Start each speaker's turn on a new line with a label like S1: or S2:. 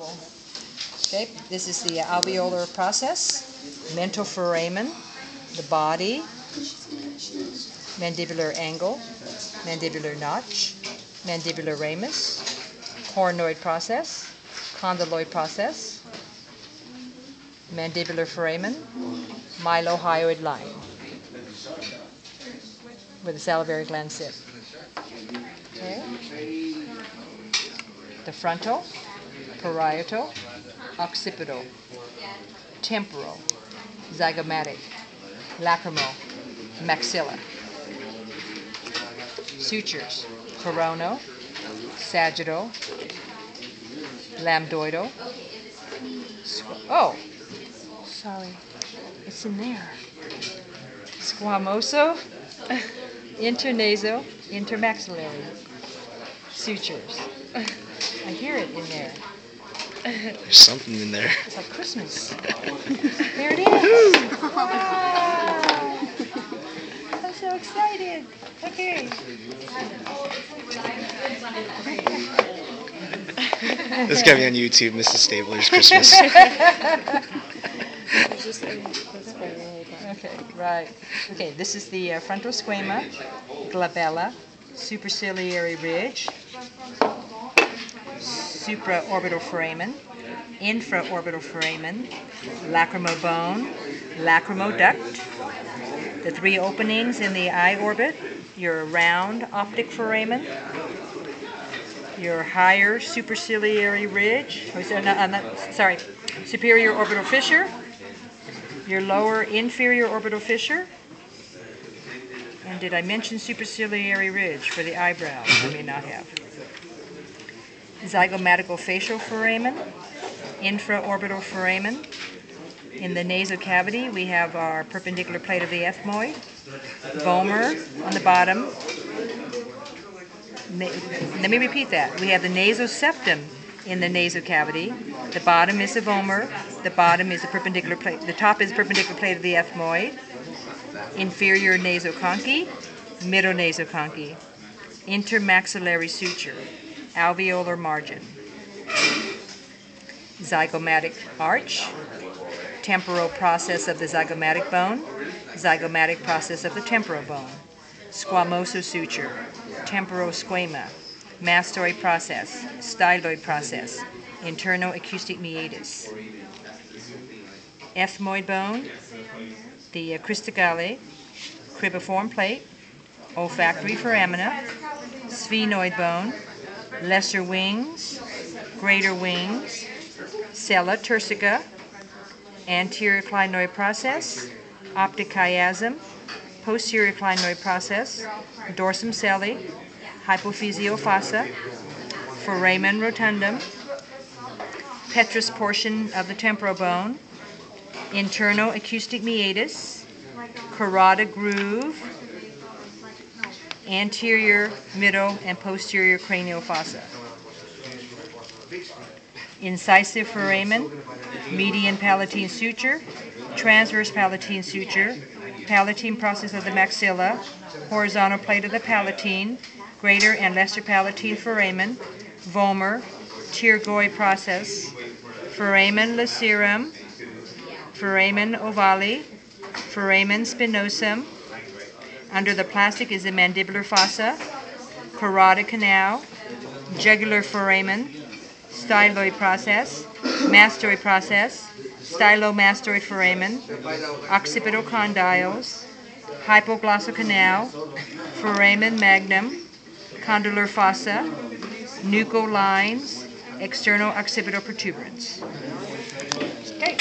S1: Okay, this is the alveolar process, mental foramen, the body, mandibular angle, mandibular notch, mandibular ramus, coronoid process, condyloid process, mandibular foramen, mylohyoid line, where the salivary glands sit. Okay. The frontal, parietal, occipital, temporal, zygomatic, lacrimal, maxilla. Sutures, coronal, sagittal, lambdoidal. Oh, sorry, it's in there. Squamoso, internasal, intermaxillary. Sutures. I hear it in there.
S2: There's something in there.
S1: It's like Christmas. There it is. Wow. I'm so excited. Okay.
S2: This is going to be on YouTube, Mrs. Stabler's Christmas.
S1: Okay, right. Okay, this is the frontal squama, glabella, superciliary ridge, supraorbital foramen, infraorbital foramen, lacrimal bone, lacrimal duct, the three openings in the eye orbit, your round optic foramen, your higher superciliary ridge, superior orbital fissure, your lower inferior orbital fissure, and did I mention superciliary ridge for the eyebrows? I may not have. Zygomatical facial foramen, infraorbital foramen. In the nasal cavity, we have our perpendicular plate of the ethmoid, vomer on the bottom. Let me repeat that. We have the nasoseptum in the nasal cavity. The bottom is the vomer. The bottom is the perpendicular plate. The top is the perpendicular plate of the ethmoid. Inferior nasoconchi, middle nasoconchi. Intermaxillary suture, alveolar margin. Zygomatic arch, temporal process of the zygomatic bone, zygomatic process of the temporal bone. Squamoso suture, temporal squama, mastoid process, styloid process, internal acoustic meatus. Ethmoid bone, the cristigale, cribiform plate, olfactory foramina, sphenoid bone, lesser wings, greater wings, sella turcica, anterior clinoid process, optic chiasm, posterior clinoid process, dorsum celli, hypophyseal fossa, foramen rotundum, petrous portion of the temporal bone, internal acoustic meatus, carotid groove, anterior, middle, and posterior cranial fossa. Incisive foramen, median palatine suture, transverse palatine suture, palatine process of the maxilla, horizontal plate of the palatine, greater and lesser palatine foramen, vomer, pterygoid process, foramen lacerum, foramen ovale, foramen spinosum. Under the plastic is the mandibular fossa, carotid canal, jugular foramen, styloid process, mastoid process, stylomastoid foramen, occipital condyles, hypoglossal canal, foramen magnum, condylar fossa, nuchal lines, external occipital protuberance. Okay.